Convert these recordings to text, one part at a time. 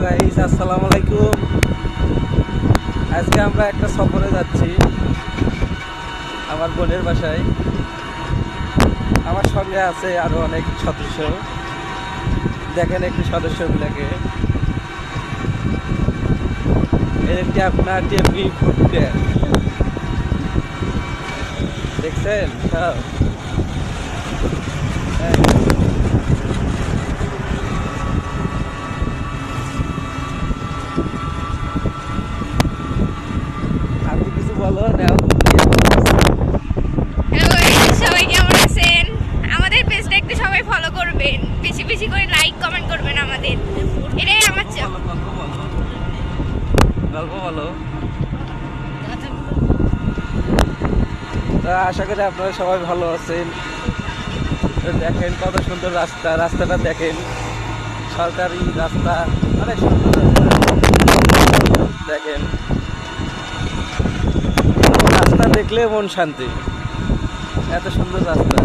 Guys, আসসালামু আলাইকুম। আজকে আমরা একটা সফরে যাচ্ছি আমার বোনের বাসায়। আমার সঙ্গে আছে আরো অনেক সদস্য। দেখেন একটি সদস্যগুলোকে। এর একটি আপনার টিএমপি ফুটপ্যাক দেখছেন সব। আপনি কিছু বলো নাও। সবাই কেমন আছেন? আমাদের পেজটা একটু সবাই ফলো করবেন, বেশি বেশি করে লাইক কমেন্ট করবেন আমাদের, এটাই আমার চাপ। গল্প বলো। তা আশা করি আপনারা সবাই ভালো আছেন। দেখেন কত সুন্দর রাস্তা, রাস্তাটা দেখেন, সরকারি রাস্তা, অনেক সুন্দর রাস্তা। দেখেন রাস্তা দেখলে মন শান্তি, এত সুন্দর রাস্তা।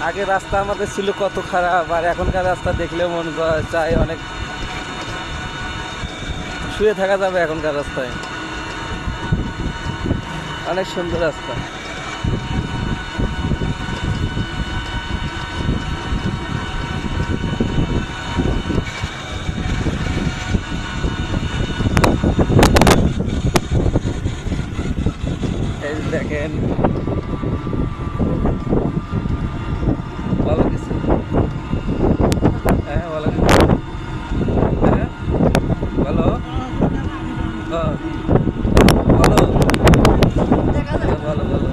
আগে রাস্তা আমাদের ছিল কত খারাপ, আর এখনকার রাস্তা দেখলে মন চায় অনেক শুয়ে থাকা যাবে। এখনকার রাস্তায় অনেক সুন্দর রাস্তা। এই দেখেন, বলো কিছু। হ্যাঁ বলো কিছু। হ্যাঁ বলো। বলো বলো বলো।